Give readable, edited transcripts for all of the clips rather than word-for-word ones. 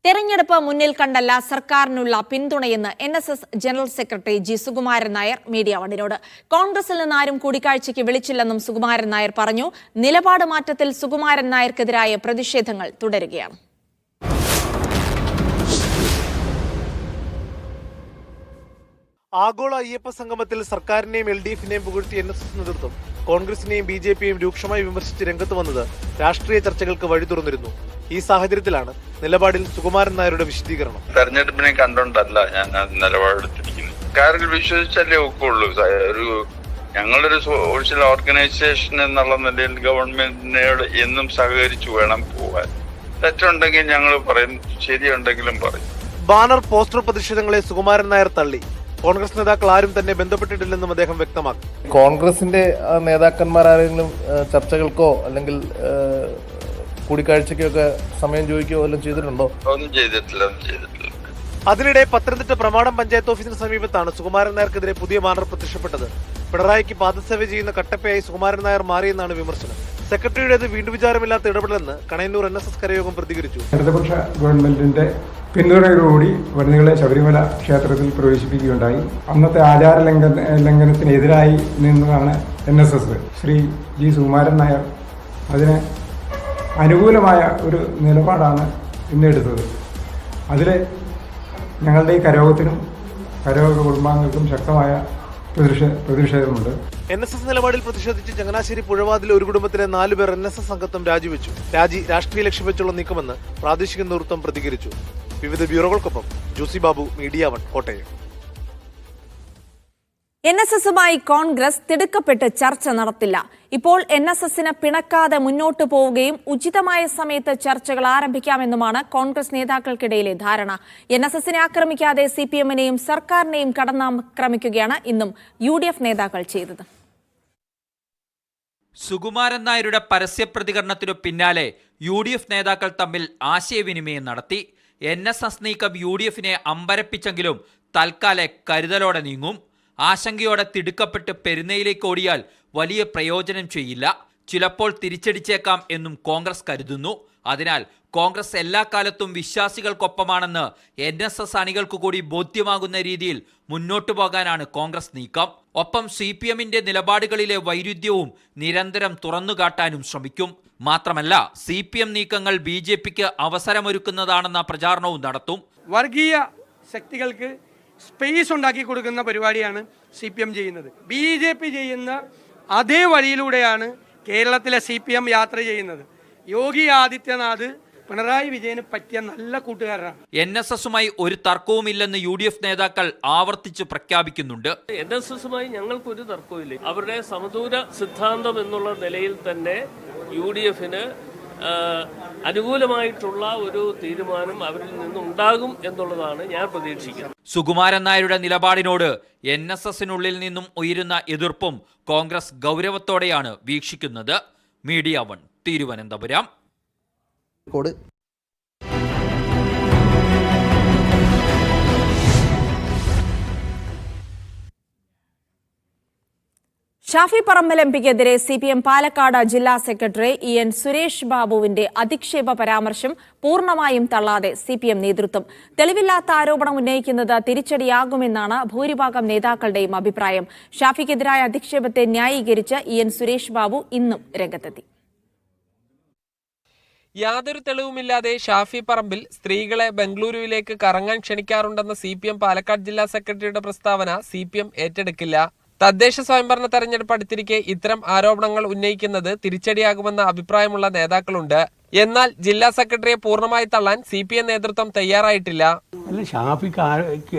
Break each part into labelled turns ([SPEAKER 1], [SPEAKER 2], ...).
[SPEAKER 1] തെരഞ്ഞെടുപ്പ് മുന്നിൽ കണ്ടല്ല സർക്കാരിനുള്ള പിന്തുണയെന്ന് NSS general secretary G Sukumaran Nair media വണ്ണിനോട്. കോൺഗ്രസിൽ നിന്ന് ആരും കൂടിക്കാഴ്ചയ്ക്ക് വിളിച്ചില്ലെന്നും സുകുമാരൻ നായർ പറഞ്ഞു. നിലപാട് മാറ്റത്തിൽ സുകുമാരൻ നായർക്കെതിരായ പ്രതിഷേധങ്ങൾ തുടരുകയാണ്.
[SPEAKER 2] ആഗോള അയ്യപ്പ സംഗമത്തിൽ സർക്കാരിനെയും LDFനെയും പുകഴ്ത്തി NSS നേതൃത്വം കോൺഗ്രസിനെയും BJPയെയും രൂക്ഷമായി വിമർശിച്ച് രംഗത്ത് വന്നത് രാഷ്ട്രീയ ചർച്ചകൾക്ക് വഴി തുറന്നിരുന്നു. ഈ സാഹചര്യത്തിലാണ് നിലപാടിൽ സുകുമാരൻ നായരുടെ വിശദീകരണം.
[SPEAKER 3] തെരഞ്ഞെടുപ്പിനെ കണ്ടോണ്ടല്ല ഞാൻ നിലപാടെടുത്തിരിക്കുന്നത്. കാര്യം വിശ്വസിച്ചല്ലേ ഒക്കുള്ളൂ. ഞങ്ങളൊരു സോഷ്യൽ ഓർഗനൈസേഷൻ എന്നുള്ള നിലയിൽ ഗവൺമെന്റിനോട് എന്നും സഹകരിച്ചു വേണം പോകാൻ. തെറ്റുണ്ടെങ്കിൽ ഞങ്ങൾ പറയും, ശരിയുണ്ടെങ്കിലും പറയും.
[SPEAKER 2] ബാനർ പോസ്റ്റർ പ്രതിഷേധങ്ങളെ സുകുമാരൻ നായർ തള്ളി. കോൺഗ്രസ് നേതാക്കൾ ആരും തന്നെ ബന്ധപ്പെട്ടിട്ടില്ലെന്നും അദ്ദേഹം വ്യക്തമാക്കി.
[SPEAKER 4] കോൺഗ്രസിന്റെ നേതാക്കന്മാരാരെങ്കിലും ചർച്ചകൾക്കോ അല്ലെങ്കിൽ കൂടിക്കാഴ്ചയ്ക്കോ ഒക്കെ സമയം ചോദിക്കുകയോ എല്ലാം ചെയ്തിട്ടുണ്ടോ?
[SPEAKER 3] ഒന്നും ചെയ്തിട്ടില്ല.
[SPEAKER 2] അതിനിടെ പത്തനംതിട്ട പ്രമാടം പഞ്ചായത്ത് ഓഫീസിന് സമീപത്താണ് സുകുമാരൻ നായർക്കെതിരെ പുതിയ ബാനർ പ്രത്യക്ഷപ്പെട്ടത്. പിണറായിക്ക് പാദസേവ ചെയ്യുന്ന കട്ടപ്പയായി സുകുമാരൻ നായർ മാറിയെന്നാണ് വിമർശനം. സെക്രട്ടറിയുടേത് വീണ്ടും വിചാരമില്ലാത്ത ഇടപെടലെന്ന് കണയന്നൂർ NSS കരയോഗം പ്രതികരിച്ചു.
[SPEAKER 5] ഇടതുപക്ഷ ഗവൺമെന്റിന്റെ പിന്തുണയോടുകൂടി വനിതകളെ ശബരിമല ക്ഷേത്രത്തിൽ പ്രവേശിപ്പിക്കുകയുണ്ടായി. അന്നത്തെ ആചാര ലംഘനത്തിനെതിരായി നിന്നതാണ് NSS. ശ്രീ ജി സുകുമാരൻ നായർ അതിന് അനുകൂലമായ ഒരു നിലപാടാണ് ഇന്നെടുത്തത്. അതിൽ ഞങ്ങളുടെ ഈ കരയോഗത്തിനും കരയോഗ കുടുംബാംഗങ്ങൾക്കും ശക്തമായ പ്രതിഷേധമുണ്ട്.
[SPEAKER 2] NSS നിലപാടിൽ പ്രതിഷേധിച്ച് ചങ്ങനാശ്ശേരി പുഴവാതിലെ ഒരു കുടുംബത്തിലെ 4 പേർ NSS അംഗത്വം രാജിവെച്ചു. രാഷ്ട്രീയ ലക്ഷ്യം വെച്ചുള്ള നീക്കമെന്ന് പ്രാദേശിക നേതൃത്വം പ്രതികരിച്ചു. വിവിധ ബ്യൂറോകൾക്കൊപ്പം ജോസി ബാബു, മീഡിയ വൺ, കോട്ടയം.
[SPEAKER 1] NSSുമായി കോൺഗ്രസ് തിടുക്കപ്പെട്ട് ചർച്ച നടത്തില്ല. ഇപ്പോൾ NSSന് പിണക്കാതെ മുന്നോട്ടു പോവുകയും ഉചിതമായ സമയത്ത് ചർച്ചകൾ ആരംഭിക്കാമെന്നുമാണ് കോൺഗ്രസ് നേതാക്കൾക്കിടയിലെ ധാരണ. NSSനെ ആക്രമിക്കാതെ CPMനെയും സർക്കാരിനെയും കടന്നാക്രമിക്കുകയാണ് ഇന്നും UDF നേതാക്കൾ ചെയ്തത്.
[SPEAKER 6] സുകുമാരൻ നായരുടെ പരസ്യ പ്രതികരണത്തിനു പിന്നാലെ UDF നേതാക്കൾ തമ്മിൽ ആശയവിനിമയം നടത്തി. NSS നീക്കം UDFനെ അമ്പരപ്പിച്ചെങ്കിലും തൽക്കാലെ കരുതലോടെ നീങ്ങും. ആശങ്കയോടെ തിടുക്കപ്പെട്ട് പെരുന്നയിലേക്ക് ഓടിയാൽ വലിയ പ്രയോജനം ചെയ്യില്ല. ചിലപ്പോൾ തിരിച്ചടിച്ചേക്കാം എന്നും കോൺഗ്രസ് കരുതുന്നു. അതിനാൽ കോൺഗ്രസ് എല്ലാ കാലത്തും വിശ്വാസികൾക്കൊപ്പമാണെന്ന് NSS അണികൾക്ക് കൂടി ബോധ്യമാകുന്ന രീതിയിൽ മുന്നോട്ടു പോകാനാണ് കോൺഗ്രസ് നീക്കം. ഒപ്പം CPMന്റെ നിലപാടുകളിലെ വൈരുദ്ധ്യവും നിരന്തരം തുറന്നുകാട്ടാനും ശ്രമിക്കും. മാത്രമല്ല CPM നീക്കങ്ങൾ BJPക്ക് അവസരമൊരുക്കുന്നതാണെന്ന പ്രചാരണവും നടത്തും.
[SPEAKER 7] വർഗീയ ശക്തികൾക്ക് സ്പേസ് ഉണ്ടാക്കി കൊടുക്കുന്ന പരിപാടിയാണ് CPM ചെയ്യുന്നത്. BJP ചെയ്യുന്ന അതേ വഴിയിലൂടെയാണ് കേരളത്തിലെ CPM യാത്ര ചെയ്യുന്നത്. യോഗി ആദിത്യനാഥ് പിണറായി വിജയന് പറ്റിയ നല്ല കൂട്ടുകാരനാണ്.
[SPEAKER 6] NSSുമായി ഒരു തർക്കവുമില്ലെന്ന് UDF നേതാക്കൾ ആവർത്തിച്ച് പ്രഖ്യാപിക്കുന്നുണ്ട്.
[SPEAKER 8] NSSുമായി ഞങ്ങൾക്കൊരു തർക്കവുമില്ല. അവരുടെ സമദൂര സിദ്ധാന്തം എന്നുള്ള നിലയിൽ തന്നെ UDFന് അനുകൂലമായിട്ടുള്ള ഒരു തീരുമാനം അവരിൽ നിന്നുണ്ടാകും എന്നുള്ളതാണ് ഞാൻ പ്രതീക്ഷിക്കുന്നത്.
[SPEAKER 6] സുകുമാരൻ നായരുടെ നിലപാടിനോട് NSSനുള്ളിൽ നിന്നും ഉയരുന്ന എതിർപ്പും കോൺഗ്രസ് ഗൗരവത്തോടെയാണ് വീക്ഷിക്കുന്നത്. Media one, Thiruvananthapuram.
[SPEAKER 1] ഷാഫി പറമ്പിൽ MPക്കെതിരെ CPM പാലക്കാട് ജില്ലാ സെക്രട്ടറി EN സുരേഷ് ബാബുവിന്റെ അധിക്ഷേപ പരാമർശം പൂർണ്ണമായും തള്ളാതെ CPM നേതൃത്വം. തെളിവില്ലാത്ത ആരോപണം ഉന്നയിക്കുന്നത് തിരിച്ചടിയാകുമെന്നാണ് ഭൂരിഭാഗം നേതാക്കളുടെയും അഭിപ്രായം. ഷാഫിക്കെതിരായ അധിക്ഷേപത്തെ ന്യായീകരിച്ച് EN സുരേഷ് ബാബു ഇന്നും രംഗത്തെത്തി.
[SPEAKER 9] യാതൊരു തെളിവുമില്ലാതെ ഷാഫി പറമ്പിൽ സ്ത്രീകളെ ബംഗളൂരുവിലേക്ക് കറങ്ങാൻ ക്ഷണിക്കാറുണ്ടെന്ന CPM പാലക്കാട് ജില്ലാ സെക്രട്ടറിയുടെ പ്രസ്താവന CPM ഏറ്റെടുക്കില്ല. തദ്ദേശ സ്വയംഭരണ തെരഞ്ഞെടുപ്പ് അടുത്തിരിക്കെ ഇത്തരം ആരോപണങ്ങൾ ഉന്നയിക്കുന്നത് തിരിച്ചടിയാകുമെന്ന അഭിപ്രായമുള്ള നേതാക്കളുണ്ട്. എന്നാൽ ജില്ലാ സെക്രട്ടറിയെ പൂർണ്ണമായി തള്ളാൻ CPM നേതൃത്വം തയ്യാറായിട്ടില്ല.
[SPEAKER 10] അല്ല, ഷാഫിക്ക്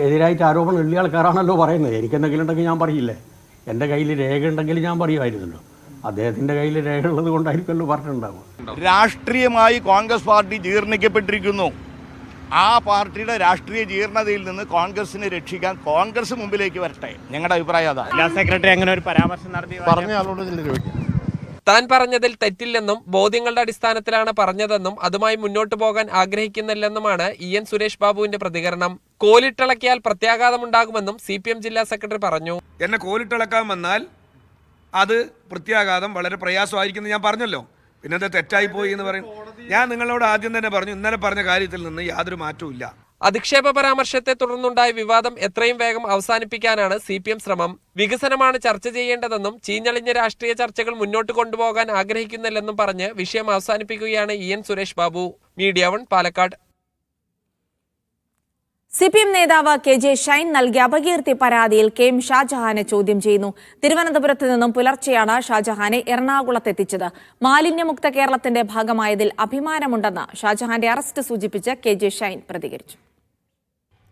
[SPEAKER 10] എതിരായിട്ട് ആരോപണം ഉള്ള ആൾക്കാരാണല്ലോ പറയുന്നത്. എനിക്കെന്തെങ്കിലും ഉണ്ടെങ്കിൽ ഞാൻ പറയില്ലേ? എൻ്റെ കയ്യിൽ രേഖ ഉണ്ടെങ്കിൽ ഞാൻ പറയുമായിരുന്നല്ലോ. അദ്ദേഹത്തിൻ്റെ കയ്യിൽ രേഖ ഉള്ളത് കൊണ്ടായിരിക്കുമല്ലോ പറഞ്ഞിട്ടുണ്ടാവും.
[SPEAKER 11] രാഷ്ട്രീയമായി കോൺഗ്രസ് പാർട്ടി ജീർണിക്കപ്പെട്ടിരിക്കുന്നു. ആ പാർട്ടിയുടെ രാഷ്ട്രീയ ജീർണതയിൽ നിന്ന് കോൺഗ്രസിനെ രക്ഷിക്കാൻ കോൺഗ്രസ് മുമ്പിലേക്ക് വരട്ടെ. ഞങ്ങളുടെ അഭിപ്രായം അതാ. ജില്ലാ സെക്രട്ടറി അങ്ങനെ ഒരു പരാമർശം നടത്തി
[SPEAKER 9] താൻ പറഞ്ഞതിൽ തെറ്റില്ലെന്നും ബോധ്യങ്ങളുടെ അടിസ്ഥാനത്തിലാണ് പറഞ്ഞതെന്നും അതുമായി മുന്നോട്ടു പോകാൻ ആഗ്രഹിക്കുന്നില്ലെന്നുമാണ് EN സുരേഷ് ബാബുവിന്റെ പ്രതികരണം. കോലിട്ടിളക്കിയാൽ പ്രത്യാഘാതമുണ്ടാകുമെന്നും CPM ജില്ലാ സെക്രട്ടറി പറഞ്ഞു.
[SPEAKER 12] എന്നെ കോലിട്ടിളക്കാൻ വന്നാൽ അത് പ്രത്യാഘാതം വളരെ പ്രയാസമായിരിക്കും ഞാൻ പറഞ്ഞല്ലോ.
[SPEAKER 7] പിന്നത്തെ തെറ്റായി പോയി എന്ന് പറയും. ഞാൻ നിങ്ങളോട് ആദ്യം തന്നെ പറഞ്ഞു, ഇന്നലെ പറഞ്ഞ കാര്യത്തിൽ നിന്ന് യാതൊരു മാറ്റവും ഇല്ല.
[SPEAKER 9] അധിക്ഷേപ പരാമർശത്തെ തുടർന്നുണ്ടായ വിവാദം എത്രയും വേഗം അവസാനിപ്പിക്കാനാണ് CPM ശ്രമം. വികസനമാണ് ചർച്ച ചെയ്യേണ്ടതെന്നും ചീഞ്ഞളിഞ്ഞ രാഷ്ട്രീയ ചർച്ചകൾ മുന്നോട്ട് കൊണ്ടുപോകാൻ ആഗ്രഹിക്കുന്നില്ലെന്നും പറഞ്ഞ് വിഷയം അവസാനിപ്പിക്കുകയാണ് EN Suresh Babu. Media 1 Palakkad.
[SPEAKER 1] CPM നേതാവ് KJ ഷൈൻ നൽകിയ അപകീർത്തി പരാതിയിൽ KM ഷാജഹാനെ ചോദ്യം ചെയ്യുന്നു. തിരുവനന്തപുരത്ത് നിന്നും പുലർച്ചെയാണ് ഷാജഹാനെ എറണാകുളത്തെത്തിച്ചത്. മാലിന്യമുക്ത കേരളത്തിന്റെ ഭാഗമായതിൽ അഭിമാനമുണ്ടെന്ന് ഷാജഹാന്റെ അറസ്റ്റ് സൂചിപ്പിച്ച് KJ ഷൈൻ പ്രതികരിച്ചു.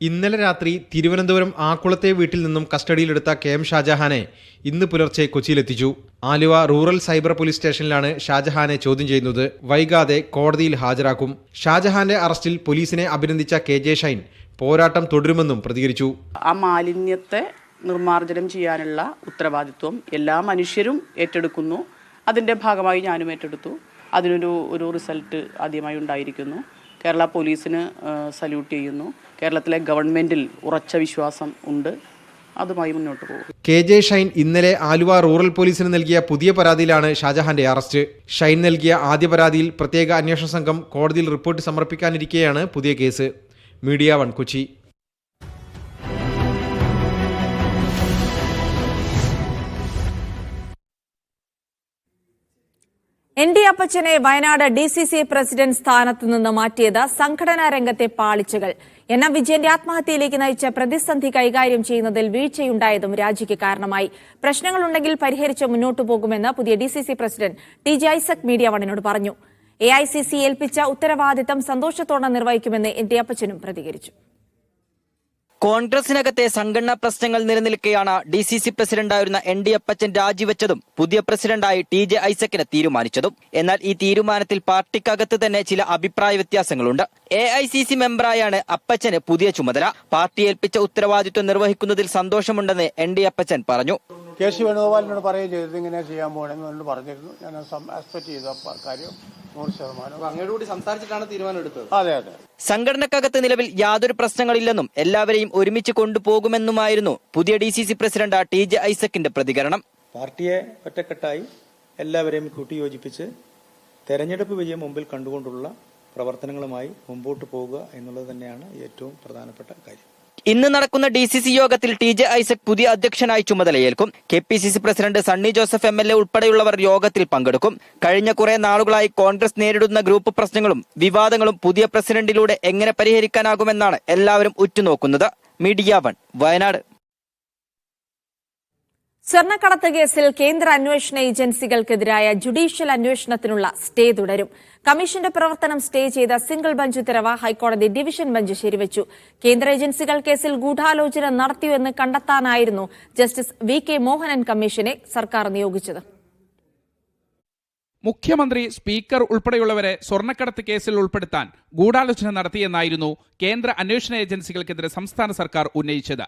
[SPEAKER 12] ഇന്നലെ രാത്രി തിരുവനന്തപുരം ആക്കുളത്തെ വീട്ടിൽ നിന്നും കസ്റ്റഡിയിലെടുത്ത KM ഷാജഹാനെ ഇന്ന് പുലർച്ചെ കൊച്ചിയിലെത്തിച്ചു. ആലുവ റൂറൽ സൈബർ പോലീസ് സ്റ്റേഷനിലാണ് ഷാജഹാനെ ചോദ്യം ചെയ്യുന്നത്. വൈകാതെ കോടതിയിൽ ഹാജരാക്കും. ഷാജഹാന്റെ അറസ്റ്റിൽ പോലീസിനെ അഭിനന്ദിച്ച KJ ഷൈൻ പോരാട്ടം തുടരുമെന്നും പ്രതികരിച്ചു.
[SPEAKER 13] ആ മാലിന്യത്തെ നിർമ്മാർജ്ജനം ചെയ്യാനുള്ള ഉത്തരവാദിത്വം എല്ലാ മനുഷ്യരും ഏറ്റെടുക്കുന്നു. അതിൻ്റെ ഭാഗമായി ഞാനും ഏറ്റെടുത്തു. അതിനൊരു റിസൾട്ട് ആദ്യമായി ഉണ്ടായിരിക്കുന്നു. കേരള പോലീസിന് സല്യൂട്ട് ചെയ്യുന്നു. കേരളത്തിലെ ഗവൺമെൻറ്റിൽ ഉറച്ച വിശ്വാസം ഉണ്ട്. അതുമായി മുന്നോട്ട് പോകും.
[SPEAKER 12] KJ ഷൈൻ ഇന്നലെ ആലുവ റൂറൽ പോലീസിന് നൽകിയ പുതിയ പരാതിയിലാണ് ഷാജഹാന്റെ അറസ്റ്റ്. ഷൈൻ നൽകിയ ആദ്യ പരാതിയിൽ പ്രത്യേക അന്വേഷണ സംഘം കോടതിയിൽ റിപ്പോർട്ട് സമർപ്പിക്കാനിരിക്കെയാണ് പുതിയ കേസ്. മീഡിയ 1 കൊച്ചി.
[SPEAKER 1] ND അപ്പച്ചനെ വയനാട് DCC പ്രസിഡന്റ് സ്ഥാനത്ത് നിന്ന് മാറ്റിയത് സംഘടനാ രംഗത്തെ പാളിച്ചകൾ. NM വിജയന്റെ ആത്മഹത്യയിലേക്ക് നയിച്ച പ്രതിസന്ധി കൈകാര്യം ചെയ്യുന്നതിൽ വീഴ്ചയുണ്ടായതും രാജിക്ക് കാരണമായി. പ്രശ്നങ്ങളുണ്ടെങ്കിൽ പരിഹരിച്ച് മുന്നോട്ടു പോകുമെന്ന് പുതിയ DCC president TJ Isaac media 1നോട് പറഞ്ഞു. AICC ഏൽപ്പിച്ച ഉത്തരവാദിത്തം സന്തോഷത്തോടെ നിർവഹിക്കുമെന്ന് ND അപ്പച്ചനും പ്രതികരിച്ചു.
[SPEAKER 14] കോൺഗ്രസിനകത്തെ സംഘടനാ പ്രശ്നങ്ങൾ നിലനിൽക്കെയാണ് DCC പ്രസിഡന്റായിരുന്ന ND അപ്പച്ചൻ രാജിവെച്ചതും പുതിയ പ്രസിഡന്റായി TJ ഐസക്കിനെ തീരുമാനിച്ചതും. എന്നാൽ ഈ തീരുമാനത്തിൽ പാർട്ടിക്കകത്ത് തന്നെ ചില അഭിപ്രായ വ്യത്യാസങ്ങളുണ്ട്. AICC മെമ്പറായാണ് അപ്പച്ചന് പുതിയ ചുമതല. പാർട്ടി ഏൽപ്പിച്ച ഉത്തരവാദിത്വം നിർവഹിക്കുന്നതിൽ സന്തോഷമുണ്ടെന്ന് ND അപ്പച്ചൻ പറഞ്ഞു.
[SPEAKER 10] KC വേണുഗോപാലിനോട് പറയുകയും ചെയ്തത് ഇങ്ങനെ ചെയ്യാൻ പോകണമെന്ന് പറഞ്ഞിരുന്നു. ഞാൻ എക്സ്പെക്ട് ചെയ്തു കാര്യം 100%. അങ്ങോട്ട് സംസാരിച്ചിട്ടാണ് തീരുമാനം എടുത്തത്. അതെ.
[SPEAKER 14] സംഘടനക്കകത്ത് നിലവിൽ യാതൊരു പ്രശ്നങ്ങളില്ലെന്നും എല്ലാവരെയും ഒരുമിച്ച് കൊണ്ടുപോകുമെന്നുമായിരുന്നു പുതിയ DCC പ്രസിഡന്റ് TJ ഐസക്കിന്റെ പ്രതികരണം.
[SPEAKER 10] പാർട്ടിയെ ഒറ്റക്കെട്ടായി എല്ലാവരെയും കൂട്ടിയോജിപ്പിച്ച് തെരഞ്ഞെടുപ്പ് വിജയം മുമ്പിൽ കണ്ടുകൊണ്ടുള്ള പ്രവർത്തനങ്ങളുമായി മുമ്പോട്ട് പോകുക എന്നുള്ളത് തന്നെയാണ് ഏറ്റവും പ്രധാനപ്പെട്ട കാര്യം.
[SPEAKER 14] ഇന്ന് നടക്കുന്ന DCC യോഗത്തിൽ TJ ഐസക് പുതിയ അധ്യക്ഷനായി ചുമതലയേൽക്കും. KPCC president Sunny Joseph MLA ഉൾപ്പെടെയുള്ളവർ യോഗത്തിൽ പങ്കെടുക്കും. കഴിഞ്ഞ കുറെ നാളുകളായി കോൺഗ്രസ് നേരിടുന്ന ഗ്രൂപ്പ് പ്രശ്നങ്ങളും വിവാദങ്ങളും പുതിയ പ്രസിഡന്റിലൂടെ എങ്ങനെ പരിഹരിക്കാനാകുമെന്നാണ് എല്ലാവരും ഉറ്റുനോക്കുന്നത്. മീഡിയ 1 വയനാട്.
[SPEAKER 1] സ്വർണ്ണക്കടത്ത് കേസിൽ കേന്ദ്ര അന്വേഷണ ഏജൻസികൾക്കെതിരായ ജുഡീഷ്യൽ അന്വേഷണത്തിനുള്ള സ്റ്റേ തുടരും. കമ്മീഷന്റെ പ്രവർത്തനം സ്റ്റേ ചെയ്ത സിംഗിൾ ബെഞ്ച് ഉത്തരവ് ഹൈക്കോടതി ഡിവിഷൻ ബെഞ്ച് ശരിവച്ചു. കേന്ദ്ര ഏജൻസികൾ കേസിൽ ഗൂഢാലോചന നടത്തിയെന്ന് കണ്ടെത്താനായിരുന്നു ജസ്റ്റിസ് VK മോഹനൻ കമ്മീഷനെ സർക്കാർ നിയോഗിച്ചത്.
[SPEAKER 15] മുഖ്യമന്ത്രി, സ്പീക്കർ ഉൾപ്പെടെയുള്ളവരെ സ്വർണ്ണക്കടത്ത് കേസിൽ ഉൾപ്പെടുത്താൻ ഗൂഢാലോചന നടത്തിയെന്നായിരുന്നു കേന്ദ്ര അന്വേഷണ ഏജൻസികൾക്കെതിരെ സംസ്ഥാന സർക്കാർ ഉന്നയിച്ചത്.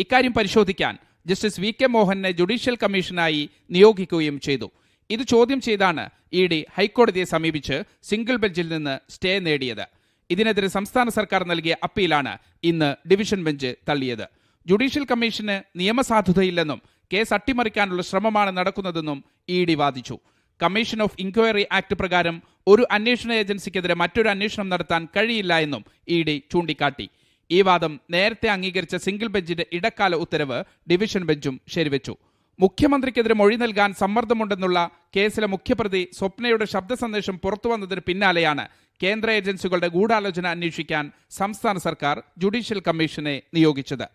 [SPEAKER 15] ഇക്കാര്യം പരിശോധിക്കാൻ ജസ്റ്റിസ് VK മോഹനെ ജുഡീഷ്യൽ കമ്മീഷനായി നിയോഗിക്കുകയും ചെയ്തു. ഇത് ചോദ്യം ചെയ്താണ് ED ഹൈക്കോടതിയെ സമീപിച്ച് സിംഗിൾ ബെഞ്ചിൽ നിന്ന് സ്റ്റേ നേടിയത്. ഇതിനെതിരെ സംസ്ഥാന സർക്കാർ നൽകിയ അപ്പീലാണ് ഇന്ന് ഡിവിഷൻ ബെഞ്ച് തള്ളിയത്. ജുഡീഷ്യൽ കമ്മീഷന് നിയമസാധുതയില്ലെന്നും കേസ് അട്ടിമറിക്കാനുള്ള ശ്രമമാണ് നടക്കുന്നതെന്നും ED വാദിച്ചു. കമ്മീഷൻ ഓഫ് ഇൻക്വയറി ആക്ട് പ്രകാരം ഒരു അന്വേഷണ ഏജൻസിക്കെതിരെ മറ്റൊരു അന്വേഷണം നടത്താൻ കഴിയില്ല എന്നും ED ചൂണ്ടിക്കാട്ടി. ഈ വാദം നേരത്തെ അംഗീകരിച്ച സിംഗിൾ ബെഞ്ചിന്റെ ഇടക്കാല ഉത്തരവ് ഡിവിഷൻ ബെഞ്ചും ശരിവെച്ചു. മുഖ്യമന്ത്രിക്കെതിരെ മൊഴി നൽകാൻ സമ്മർദ്ദമുണ്ടെന്നുള്ള കേസിലെ മുഖ്യപ്രതി സ്വപ്നയുടെ ശബ്ദ സന്ദേശം പുറത്തുവന്നതിന് പിന്നാലെയാണ് കേന്ദ്ര ഏജൻസികളുടെ ഗൂഢാലോചന അന്വേഷിക്കാൻ സംസ്ഥാന സർക്കാർ ജുഡീഷ്യൽ കമ്മീഷനെ നിയോഗിച്ചത്.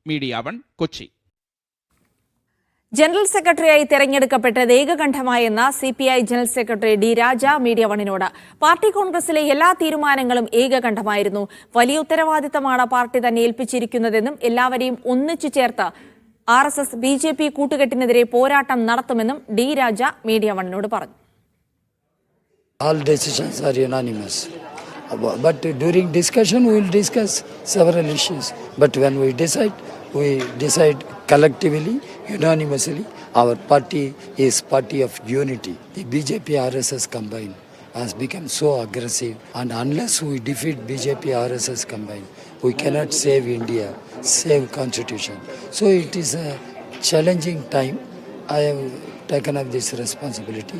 [SPEAKER 15] മീഡിയ 1 കൊച്ചി.
[SPEAKER 1] ജനറൽ സെക്രട്ടറിയായി തെരഞ്ഞെടുക്കപ്പെട്ടത് ഏകകണ്ഠമായെന്ന CPI ജനറൽ സെക്രട്ടറി D രാജ മീഡിയ 1നോട്. പാർട്ടി കോൺഗ്രസിലെ എല്ലാ തീരുമാനങ്ങളും ഏകകണ്ഠമായിരുന്നു. വലിയ ഉത്തരവാദിത്തമാണ് പാർട്ടി തന്നെ ഏൽപ്പിച്ചിരിക്കുന്നതെന്നും എല്ലാവരെയും ഒന്നിച്ചു ചേർത്ത് RSS BJP കൂട്ടുകെട്ടിനെതിരെ പോരാട്ടം നടത്തുമെന്നും D രാജ മീഡിയ 1നോട് പറഞ്ഞു.
[SPEAKER 16] All decisions are unanimous. But during discussion we will discuss several issues. But when we decide collectively, unanimously. Our party is party of unity. The BJP RSS combined has become so aggressive, and unless we defeat BJP RSS combined, we cannot save India, save Constitution. So it is a challenging time. I have taken up this responsibility.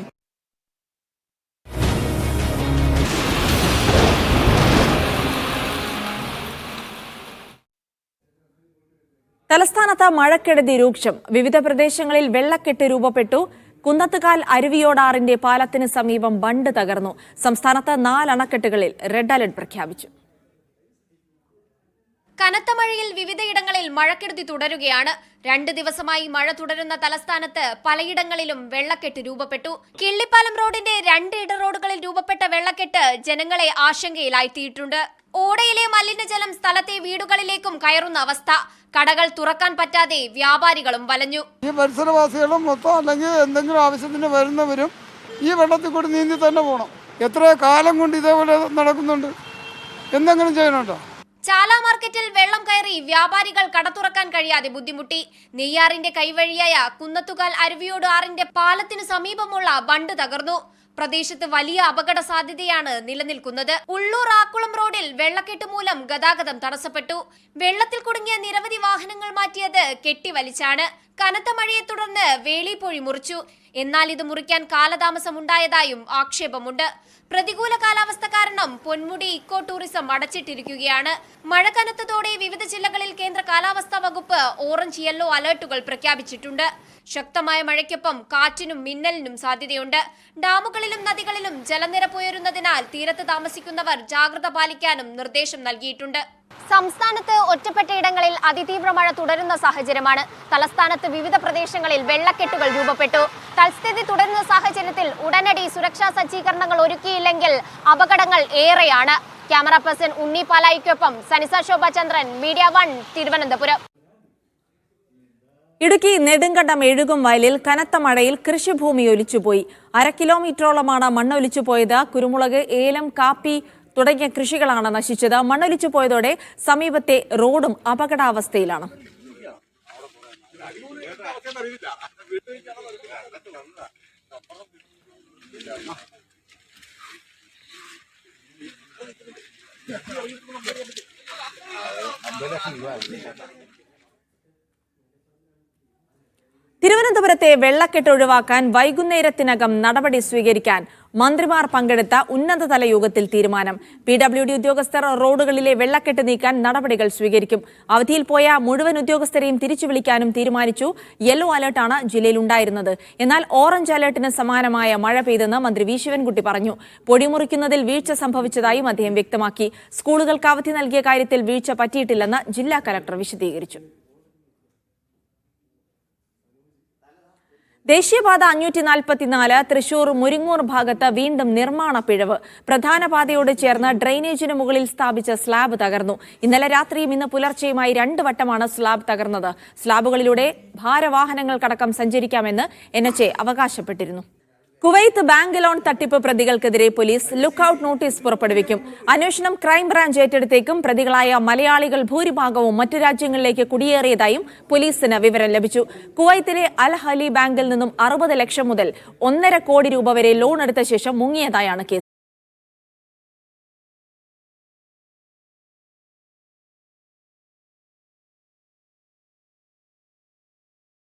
[SPEAKER 1] തലസ്ഥാനത്ത് മഴക്കെടുതി രൂക്ഷം. വിവിധ പ്രദേശങ്ങളിൽ വെള്ളക്കെട്ട് രൂപപ്പെട്ടു. കുന്നത്തുകാൽ അരുവിയോടാറിന്റെ പാലത്തിന് സമീപം ബണ്ട് തകർന്നു. സംസ്ഥാനത്ത് 4 അണക്കെട്ടുകളിൽ റെഡ് അലർട്ട് പ്രഖ്യാപിച്ചു.
[SPEAKER 17] കനത്ത മഴയിൽ വിവിധയിടങ്ങളിൽ മഴക്കെടുതി തുടരുകയാണ്. 2 ദിവസമായി മഴ തുടരുന്ന തലസ്ഥാനത്ത് പലയിടങ്ങളിലും വെള്ളക്കെട്ട് രൂപപ്പെട്ടു. കിള്ളിപ്പാലം റോഡിന്റെ 2 ഇടറോഡുകളിൽ രൂപപ്പെട്ട വെള്ളക്കെട്ട് ജനങ്ങളെ ആശങ്കയിലാഴ്ത്തിയിട്ടുണ്ട്. ഓടയിലെ മലിനജലം സ്ഥലത്തെ വീടുകളിലേക്കും കയറുന്ന അവസ്ഥ. കടകൾ തുറക്കാൻ പറ്റാതെ വ്യാപാരികളും വലഞ്ഞു.
[SPEAKER 18] ഈ പരിസരവാസികളും മൊത്തം അല്ലെങ്കിൽ എന്തെങ്കിലും ആവശ്യത്തിന് വരുന്നവരും ഈ വെള്ളത്തിൽ കൂടി നീന്തി തന്നെ പോകണം. എത്ര കാലം കൊണ്ട് ഇതേപോലെ നടക്കുന്നുണ്ട്, എന്തെങ്കിലും ചെയ്യണുണ്ടോ?
[SPEAKER 17] ചാല മാർക്കറ്റിൽ വെള്ളം കയറി വ്യാപാരികൾ കട തുറക്കാൻ കഴിയാതെ ബുദ്ധിമുട്ടി. നെയ്യാറിന്റെ കൈവഴിയായ കുന്നത്തുകാൽ അരുവിയോട് ആറിന്റെ പാലത്തിനു സമീപമുള്ള ബണ്ട് തകർന്നു. പ്രദേശത്ത് വലിയ അപകട സാധ്യതയാണ് നിലനിൽക്കുന്നത്. ഉള്ളൂർ ആക്കുളം റോഡിൽ വെള്ളക്കെട്ട് മൂലം ഗതാഗതം തടസ്സപ്പെട്ടു. വെള്ളത്തിൽ കുടുങ്ങിയ നിരവധി വാഹനങ്ങൾ മാറ്റിയത് കെട്ടിവലിച്ചാണ്. കനത്ത മഴയെ തുടർന്ന് വേളിപ്പൊഴി മുറിച്ചു. എന്നാൽ ഇത് മുറിക്കാൻ കാലതാമസം ഉണ്ടായതായും ആക്ഷേപമുണ്ട്. പ്രതികൂല കാലാവസ്ഥ കാരണം പൊന്മുടി ഇക്കോ ടൂറിസം അടച്ചിട്ടിരിക്കുകയാണ്. മഴ കനത്തതോടെ വിവിധ ജില്ലകളിൽ കേന്ദ്ര കാലാവസ്ഥാ വകുപ്പ് ഓറഞ്ച് യെല്ലോ അലർട്ടുകൾ പ്രഖ്യാപിച്ചിട്ടുണ്ട്. ശക്തമായ മഴയ്ക്കൊപ്പം കാറ്റിനും മിന്നലിനും സാധ്യതയുണ്ട്. ഡാമുകളിലും നദികളിലും ജലനിരപ്പ് ഉയരുന്നതിനാൽ തീരത്ത് താമസിക്കുന്നവർ ജാഗ്രത പാലിക്കാനും നിർദ്ദേശം നൽകിയിട്ടുണ്ട്. സംസ്ഥാനത്ത് ഒറ്റപ്പെട്ടയിടങ്ങളിൽ അതിതീവ്ര മഴ തുടരുന്ന സാഹചര്യമാണ്. തലസ്ഥാനത്ത് വിവിധ പ്രദേശങ്ങളിൽ വെള്ളക്കെട്ടുകൾ രൂപപ്പെട്ടു. തൽസ്ഥിതി തുടരുന്ന സാഹചര്യത്തിൽ ഉടനടി സുരക്ഷാ സജ്ജീകരണങ്ങൾ ഒരുക്കിയില്ലെങ്കിൽ അപകടങ്ങൾ ഏറെയാണ്. ക്യാമറ പേഴ്സൺ ഉണ്ണി പാലായിക്കൊപ്പം സനിസ ശോഭചന്ദ്രൻ, മീഡിയ 1, തിരുവനന്തപുരം.
[SPEAKER 1] ഇടുക്കി നെടുങ്കണ്ടം എഴുകും വയലിൽ കനത്ത മഴയിൽ കൃഷിഭൂമി ഒലിച്ചുപോയി. 1/2 കിലോമീറ്ററോളമാണ് മണ്ണൊലിച്ചു പോയത്. കുരുമുളക്, ഏലം, കാപ്പി തുടങ്ങിയ കൃഷികളാണ് നശിച്ചത്. മണ്ണൊലിച്ചു പോയതോടെ സമീപത്തെ റോഡും അപകടാവസ്ഥയിലാണ്. തിരുവനന്തപുരത്തെ വെള്ളക്കെട്ട് ഒഴിവാക്കാൻ വൈകുന്നേരത്തിനകം നടപടി സ്വീകരിക്കാൻ മന്ത്രിമാർ പങ്കെടുത്ത ഉന്നതതല യോഗത്തിൽ തീരുമാനം. PWD ഉദ്യോഗസ്ഥർ റോഡുകളിലെ വെള്ളക്കെട്ട് നീക്കാൻ നടപടികൾ സ്വീകരിക്കും. അവധിയിൽ പോയ മുഴുവൻ ഉദ്യോഗസ്ഥരെയും തിരിച്ചു വിളിക്കാനും തീരുമാനിച്ചു. യെല്ലോ അലർട്ടാണ് ജില്ലയിൽ ഉണ്ടായിരുന്നത്. എന്നാൽ ഓറഞ്ച് അലർട്ടിന് സമാനമായ മഴ പെയ്തെന്ന് മന്ത്രി വി ശിവൻകുട്ടി പറഞ്ഞു. പൊടിമുറിക്കുന്നതിൽ വീഴ്ച സംഭവിച്ചതായും അദ്ദേഹം വ്യക്തമാക്കി. സ്കൂളുകൾക്ക് അവധി നൽകിയ കാര്യത്തിൽ വീഴ്ച പറ്റിയിട്ടില്ലെന്ന് ജില്ലാ കലക്ടർ വിശദീകരിച്ചു. ദേശീയപാത 544 തൃശൂർ മുരിങ്ങൂർ ഭാഗത്ത് വീണ്ടും നിർമ്മാണ പിഴവ്. പ്രധാന പാതയോട് ചേർന്ന് ഡ്രെയിനേജിന് മുകളിൽ സ്ഥാപിച്ച സ്ലാബ് തകർന്നു. ഇന്നലെ രാത്രിയും ഇന്ന് പുലർച്ചെയുമായി 2 വട്ടമാണ് സ്ലാബ് തകർന്നത്. സ്ലാബുകളിലൂടെ ഭാരവാഹനങ്ങൾക്കടക്കം സഞ്ചരിക്കാമെന്ന് NHA അവകാശപ്പെട്ടിരുന്നു. കുവൈത്ത് ബാങ്ക് ലോൺ തട്ടിപ്പ് പ്രതികൾക്കെതിരെ പോലീസ് ലുക്കൌട്ട് നോട്ടീസ് പുറപ്പെടുവിക്കും. അന്വേഷണം ക്രൈംബ്രാഞ്ച് ഏറ്റെടുത്തേക്കും. പ്രതികളായ മലയാളികൾ ഭൂരിഭാഗവും മറ്റു രാജ്യങ്ങളിലേക്ക് കുടിയേറിയതായും പോലീസിന് വിവരം ലഭിച്ചു. കുവൈത്തിലെ അൽ ഹലി ബാങ്കിൽ നിന്നും 60 ലക്ഷം മുതൽ 1.5 കോടി രൂപ വരെ ലോൺ എടുത്ത ശേഷം മുങ്ങിയതായാണ് കേസ്.